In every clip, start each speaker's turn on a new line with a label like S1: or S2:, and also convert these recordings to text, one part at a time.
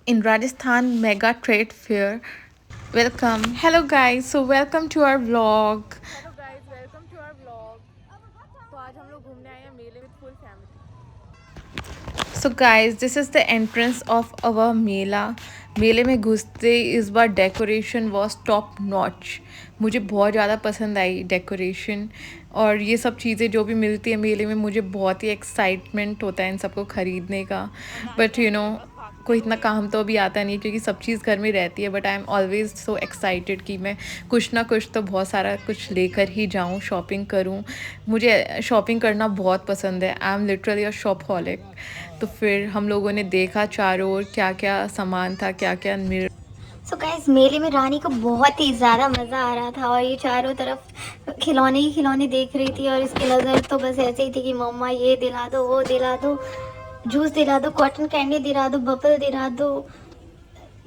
S1: in Rajasthan Mega Trade Fair. Welcome. Hello guys, so welcome to our vlog.
S2: Hello guys, welcome to our vlog. तो आज हम लोग घूमने आए हैं मेले with full family.
S1: So guys, this is the entrance of our mela. मेले में घुसते इस बार डेकोरेशन वॉज टॉप नॉच। मुझे बहुत ज़्यादा पसंद आई डेकोरेशन और ये सब चीज़ें जो भी मिलती है मेले में, मुझे बहुत ही एक्साइटमेंट होता है इन सबको ख़रीदने का। बट कोई इतना काम तो अभी आता नहीं है क्योंकि सब चीज़ घर में रहती है। But I am always so excited कि मैं कुछ ना कुछ तो बहुत सारा कुछ लेकर ही जाऊँ, शॉपिंग करूँ। मुझे शॉपिंग करना बहुत पसंद है। I am literally a shopaholic. तो फिर हम लोगों ने देखा चारों ओर क्या क्या सामान था, क्या क्या मिल।
S3: सो गाइस, मेले में रानी को बहुत ही ज़्यादा मज़ा आ रहा था और ये चारों तरफ खिलौने ही खिलौने देख रही थी और इसकी नज़र तो बस ऐसे ही थी कि मम्मा ये दिला दो, वो दिला दो, जूस दिला दो, कॉटन कैंडी दिला दो, बबल दिला दो,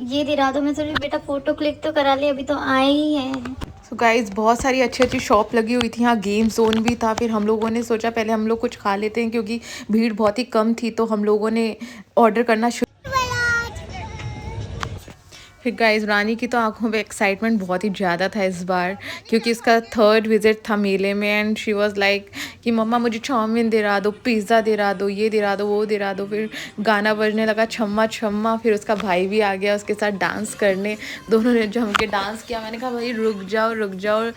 S3: ये दिला दो। मैं सोची बेटा फ़ोटो क्लिक तो करा ले, अभी तो आए ही हैं।
S1: सो गाइस, बहुत सारी अच्छी अच्छी शॉप लगी हुई थी। यहाँ गेम जोन भी था। फिर हम लोगों ने सोचा पहले हम लोग कुछ खा लेते हैं क्योंकि भीड़ बहुत ही कम थी। तो हम लोगों ने ऑर्डर करना शुरू। फिर गाइस, रानी की तो आंखों में एक्साइटमेंट बहुत ही ज़्यादा था इस बार क्योंकि इसका थर्ड विजिट था मेले में। एंड शी वाज लाइक कि मम्मा मुझे चाउमीन दिला दो, पिज़्ज़ा दिला दो, ये दिला दो, वो दिला दो। फिर गाना बजने लगा छम्मा छम्मा। फिर उसका भाई भी आ गया उसके साथ डांस करने। दोनों ने जम के डांस किया। मैंने कहा भाई रुक जाओ रुक जाओ,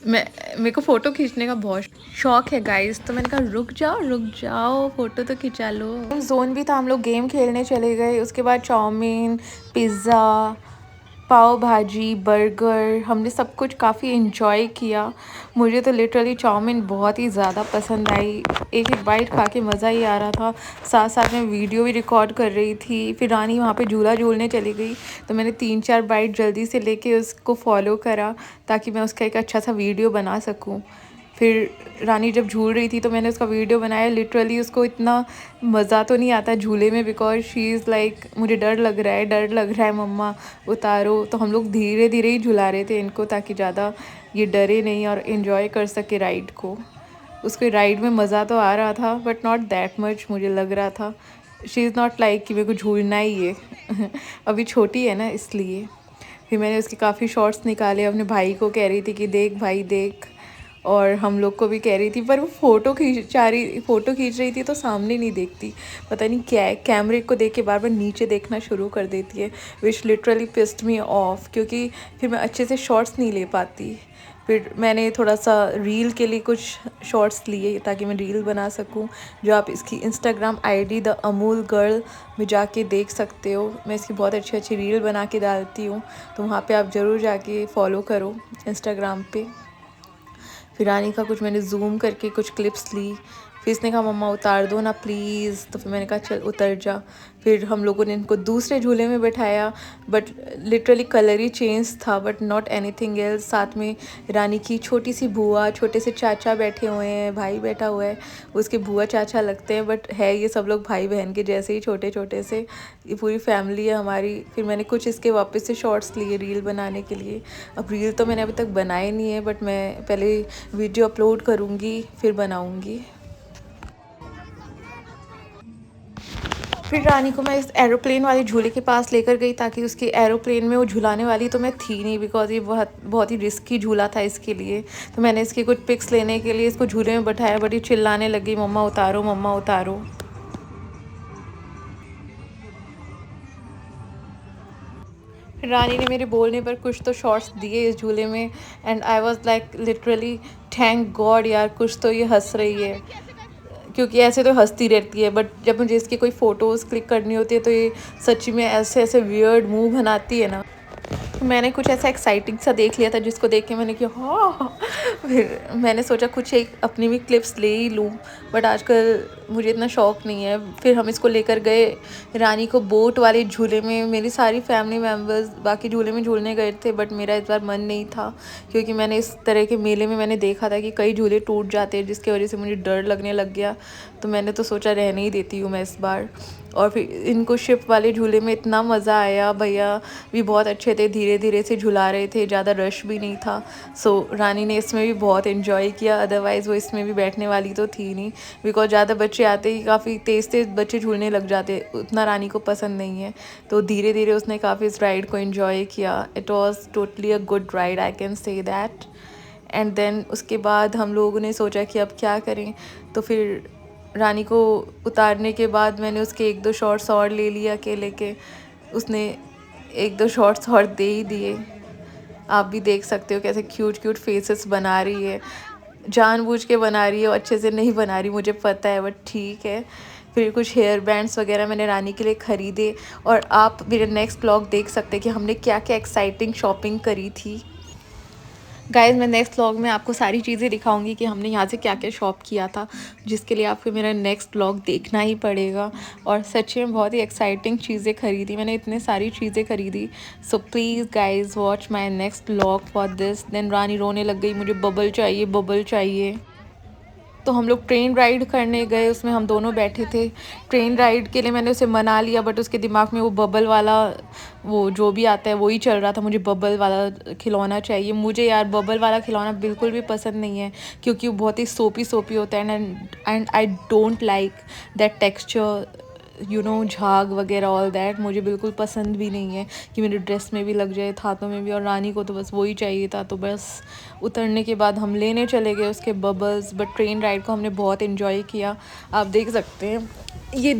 S1: मैं मेरे को फ़ोटो खींचने का बहुत शौक है गाइस। तो मैंने कहा रुक जाओ, फ़ोटो तो खिंचा लो। जोन भी था, हम लोग गेम खेलने चले गए। उसके बाद चाउमीन, पिज़्ज़ा, पाव भाजी, बर्गर, हमने सब कुछ काफ़ी इन्जॉय किया। मुझे तो लिटरली चाउमीन बहुत ही ज़्यादा पसंद आई। एक एक बाइट खा के मज़ा ही आ रहा था। साथ साथ में वीडियो भी रिकॉर्ड कर रही थी। फिर रानी वहाँ पे झूला झूलने चली गई तो मैंने 3-4 बाइट जल्दी से लेके उसको फॉलो करा ताकि मैं उसका एक अच्छा सा वीडियो बना सकूँ। फिर रानी जब झूल रही थी तो मैंने उसका वीडियो बनाया। लिटरली उसको इतना मज़ा तो नहीं आता झूले में बिकॉज शी इज़ लाइक मुझे डर लग रहा है, डर लग रहा है मम्मा, उतारो। तो हम लोग धीरे धीरे ही झुला रहे थे इनको ताकि ज़्यादा ये डरे नहीं और इन्जॉय कर सके राइड को। उसके राइड में मज़ा तो आ रहा था बट नॉट दैट मच मुझे लग रहा था। शी इज़ नॉट लाइक कि मेरे को झूलना ही है अभी छोटी है ना इसलिए। फिर मैंने उसके काफ़ी शॉर्ट्स निकाले। अपने भाई को कह रही थी कि देख भाई देख, और हम लोग को भी कह रही थी। पर वो फ़ोटो खींच रही थी तो सामने नहीं देखती। पता नहीं क्या है, कैमरे को देख के बार बार नीचे देखना शुरू कर देती है। विच लिटरली पिस्ड मी ऑफ क्योंकि फिर मैं अच्छे से शॉर्ट्स नहीं ले पाती। फिर मैंने थोड़ा सा रील के लिए कुछ शॉर्ट्स लिए ताकि मैं रील बना सकूं, जो आप इसकी Instagram ID the Amul girl में जाके देख सकते हो। मैं इसकी बहुत अच्छी अच्छी रील बना के डालती हूँ, तो वहाँ पे आप ज़रूर जाके फॉलो करो इंस्टाग्राम पे। फिर रानी का कुछ मैंने जूम करके कुछ क्लिप्स ली। फिर इसने कहा मम्मा उतार दो ना प्लीज़। तो फिर मैंने कहा चल उतर जा। फिर हम लोगों ने इनको दूसरे झूले में बैठाया but literally colour he change था बट नॉट एनीथिंग एल्स। साथ में रानी की छोटी सी बुआ, छोटे से चाचा बैठे हुए हैं, भाई बैठा हुआ है। उसके बुआ चाचा लगते हैं बट है ये सब लोग भाई बहन के जैसे ही, छोटे छोटे से। ये पूरी फैमिली है हमारी। फिर मैंने कुछ इसके वापस से शॉर्ट्स लिए रील बनाने के लिए। अब रील तो मैंने अभी तक बनाए नहीं है बट मैं पहले वीडियो अपलोड करूँगी फिर बनाऊँगी। फिर रानी को मैं इस एरोप्लेन वाले झूले के पास लेकर गई ताकि उसकी एरोप्लेन में वो झुलाने वाली तो मैं थी नहीं बिकॉज ये बहुत बहुत ही रिस्की झूला था इसके लिए। तो मैंने इसकी कुछ पिक्स लेने के लिए इसको झूले में बैठाया बट ये चिल्लाने लगी मम्मा उतारो, मम्मा उतारो। रानी ने मेरे बोलने पर कुछ तो शॉर्ट्स दिए इस झूले में and I was like literally thank God यार, कुछ तो ये हंस रही है क्योंकि ऐसे तो हंसती रहती है बट जब मुझे इसकी कोई फ़ोटोज़ क्लिक करनी होती है तो ये सच्ची में ऐसे ऐसे वियर्ड मुंह बनाती है ना। तो मैंने कुछ ऐसा एक्साइटिंग सा देख लिया था जिसको देख के मैंने कहा हाँ। फिर मैंने सोचा कुछ एक अपनी भी क्लिप्स ले ही लूँ बट आजकल मुझे इतना शौक नहीं है। फिर हम इसको लेकर गए रानी को बोट वाले झूले में। मेरी सारी फैमिली मेम्बर्स बाकी झूले में झूलने गए थे बट मेरा इस बार मन नहीं था क्योंकि मैंने इस तरह के मेले में मैंने देखा था कि कई झूले टूट जाते हैं जिसकी वजह से मुझे डर लगने लग गया। तो मैंने तो सोचा रहने ही देती हूँ मैं इस बार। और फिर इनको शिप वाले झूले में इतना मज़ा आया, भैया भी बहुत अच्छे थे, धीरे धीरे से झुला रहे थे, ज़्यादा रश भी नहीं था। सो रानी ने इसमें भी बहुत इन्जॉय किया, अदरवाइज़ वो इसमें भी बैठने वाली तो थी नहीं, बिकॉज ज़्यादा बच्चे आते ही काफ़ी तेज़ तेज़ बच्चे झूलने लग जाते, उतना रानी को पसंद नहीं है। तो धीरे धीरे उसने काफ़ी इस राइड को इन्जॉय किया। It was totally a good ride, I can say that. And then उसके बाद हम लोगों ने सोचा कि अब क्या करें, तो फिर रानी को उतारने के बाद मैंने उसके 1-2 शॉट्स और ले लिया अकेले के, उसने 1-2 शॉट्स और दे ही दिए। आप भी देख सकते हो कैसे क्यूट क्यूट फेसेस बना रही है, जानबूझ के बना रही है, और अच्छे से नहीं बना रही मुझे पता है, बट ठीक है। फिर कुछ हेयर बैंड्स वगैरह मैंने रानी के लिए ख़रीदे, और आप मेरे नेक्स्ट ब्लॉग देख सकते हैं कि हमने क्या क्या एक्साइटिंग शॉपिंग करी थी। गाइज़ मैं नेक्स्ट व्लॉग में आपको सारी चीज़ें दिखाऊंगी कि हमने यहाँ से क्या क्या शॉप किया था, जिसके लिए आपको मेरा नेक्स्ट व्लॉग देखना ही पड़ेगा। और सच में बहुत ही एक्साइटिंग चीज़ें खरीदी मैंने, इतने सारी चीज़ें खरीदी। So please guys watch my next vlog for this. Then रानी रोने लग गई, मुझे बबल चाहिए, बबल चाहिए। तो हम लोग ट्रेन राइड करने गए, उसमें हम दोनों बैठे थे। ट्रेन राइड के लिए मैंने उसे मना लिया, बट उसके दिमाग में वो बबल वाला, वो जो भी आता है वही चल रहा था, मुझे बबल वाला खिलौना चाहिए। मुझे यार बबल वाला खिलौना बिल्कुल भी पसंद नहीं है, क्योंकि वो बहुत ही सोपी सोपी होता है, and I don't like that texture, झाग वगैरह ऑल दैट मुझे बिल्कुल पसंद भी नहीं है कि मेरे ड्रेस में भी लग जाए, हाथों में भी। और रानी को तो बस वही चाहिए था, तो बस उतरने के बाद हम लेने चले गए उसके बबल्स। बट ट्रेन राइड को हमने बहुत इन्जॉय किया, आप देख सकते हैं। ये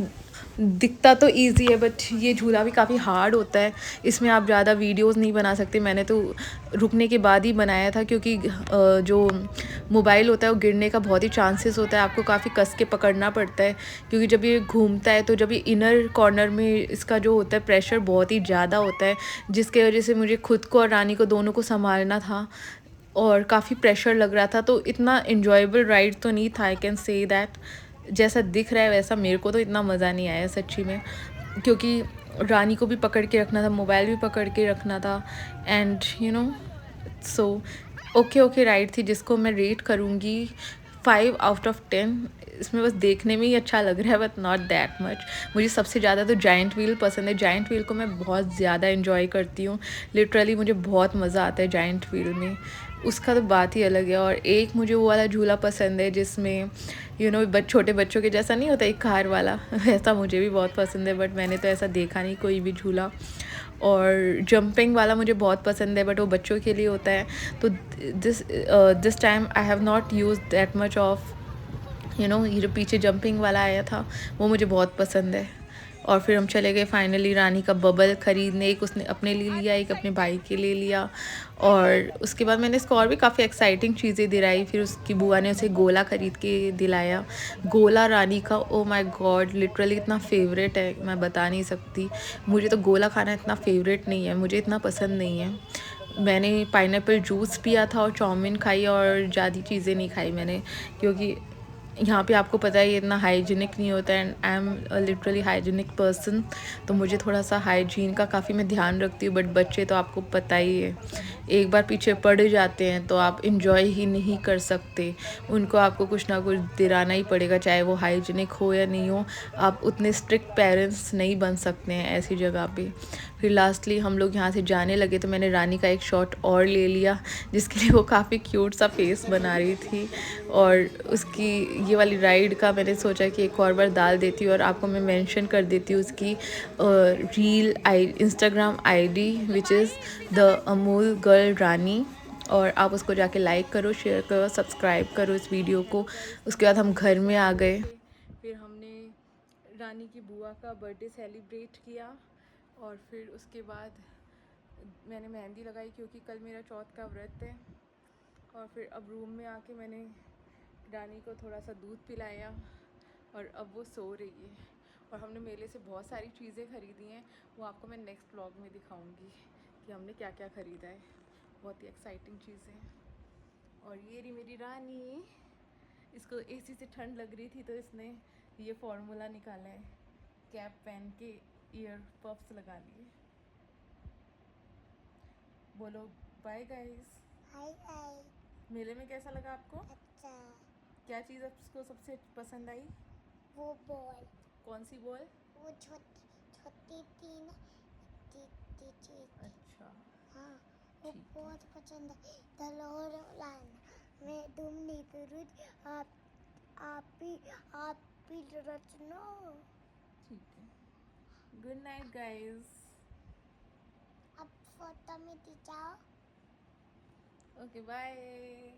S1: दिखता तो इजी है, बट ये झूला भी काफ़ी हार्ड होता है, इसमें आप ज़्यादा वीडियोस नहीं बना सकते। मैंने तो रुकने के बाद ही बनाया था, क्योंकि जो मोबाइल होता है वो गिरने का बहुत ही चांसेस होता है, आपको काफ़ी कस के पकड़ना पड़ता है, क्योंकि जब ये घूमता है तो जब ये इनर कॉर्नर में इसका जो होता है प्रेशर बहुत ही ज़्यादा होता है, जिसके वजह से मुझे खुद को और रानी को दोनों को संभालना था, और काफ़ी प्रेशर लग रहा था। तो इतना इन्जॉयबल राइड तो नहीं था, आई कैन से दैट। जैसा दिख रहा है वैसा मेरे को तो इतना मज़ा नहीं आया सच्ची में, क्योंकि रानी को भी पकड़ के रखना था, मोबाइल भी पकड़ के रखना था, एंड सो ओके राइड थी, जिसको मैं रेट करूँगी 5 आउट ऑफ 10। इसमें बस देखने में ही अच्छा लग रहा है, बट नॉट दैट मच। मुझे सबसे ज़्यादा तो जाइंट व्हील पसंद है, जाइंट व्हील को मैं बहुत ज़्यादा इन्जॉय करती हूँ, लिटरली मुझे बहुत मज़ा आता है जाइंट व्हील में, उसका तो बात ही अलग है। और एक मुझे वो वाला झूला पसंद है जिसमें छोटे बच्चों के जैसा नहीं होता एक कार वाला वैसा मुझे भी बहुत पसंद है, बट मैंने तो ऐसा देखा नहीं कोई भी झूला। और जंपिंग वाला मुझे बहुत पसंद है, बट वो बच्चों के लिए होता है। तो this time I have not use that much of ये जो पीछे जंपिंग वाला आया था वो मुझे बहुत पसंद है। और फिर हम चले गए फाइनली रानी का बबल ख़रीदने, एक उसने अपने लिए लिया, एक अपने भाई के लिए लिया। और उसके बाद मैंने इसको और भी काफ़ी एक्साइटिंग चीज़ें दिलाई। फिर उसकी बुआ ने उसे गोला ख़रीद के दिलाया, गोला रानी का, ओ माय गॉड लिटरली इतना फेवरेट है मैं बता नहीं सकती। मुझे तो गोला खाना इतना फेवरेट नहीं है, मुझे इतना पसंद नहीं है। मैंने पाइनएप्पल जूस पिया था और चाउमीन खाई, और ज़्यादा चीज़ें नहीं खाई मैंने, क्योंकि यहाँ पे आपको पता है ये इतना हाइजीनिक नहीं होता है, and I am literally hygienic person, तो मुझे थोड़ा सा हाइजीन का काफ़ी मैं ध्यान रखती हूँ। बट बच्चे तो आपको पता ही है, एक बार पीछे पड़ जाते हैं तो आप इंजॉय ही नहीं कर सकते, उनको आपको कुछ ना कुछ दिलाना ही पड़ेगा, चाहे वो हाइजीनिक हो या नहीं हो। आप उतने स्ट्रिक्ट पेरेंट्स नहीं बन सकते हैं ऐसी जगह पे। फिर लास्टली हम लोग यहाँ से जाने लगे, तो मैंने रानी का एक शॉट और ले लिया, जिसके लिए वो काफ़ी क्यूट सा फेस बना रही थी। और उसकी ये वाली राइड का मैंने सोचा कि एक और बार डाल देती हूँ, और आपको मैं मेंशन कर देती हूँ उसकी Instagram ID which is the Amul girl Rani, और आप उसको जाके लाइक करो, शेयर करो, सब्सक्राइब करो इस वीडियो को। उसके बाद हम घर में आ गए, फिर हमने रानी की बुआ का बर्थडे सेलिब्रेट किया, और फिर उसके बाद मैंने मेहंदी लगाई, क्योंकि कल मेरा चौथ का व्रत है। और फिर अब रूम में आके मैंने रानी को थोड़ा सा दूध पिलाया, और अब वो सो रही है। और हमने मेले से बहुत सारी चीज़ें ख़रीदी हैं, वो आपको मैं नेक्स्ट व्लॉग में दिखाऊंगी कि हमने क्या क्या ख़रीदा है, बहुत ही एक्साइटिंग चीज़ें। और ये रही मेरी रानी, इसको एसी से ठंड लग रही थी, तो इसने ये फार्मूला निकाला है, कैप पहन के ईयर पफ्स लगा लिए। बोलो बाय गाइस।
S3: हाय हाय।
S1: मेले में कैसा लगा आपको?
S3: अच्छा।
S1: क्या चीज़ आपको सबसे पसंद आई?
S3: वो बॉल,
S1: कौन सी बॉल?
S3: वो छोटी छोटी थी ना, चीज।
S1: अच्छा
S3: हाँ, वो
S1: ठीक है।
S3: बहुत पसंद है। तलोर लाना, मैं तुम नहीं करूँ, आप ही रचना।
S1: ठीक है, गुड नाइट गाइस।
S3: अब फोटो में दिखाओ,
S1: ओके बाय।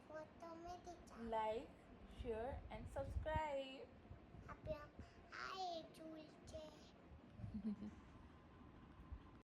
S3: फोटो में दिखाओ।
S1: Like, share and subscribe.
S3: अब हम आए झूल के।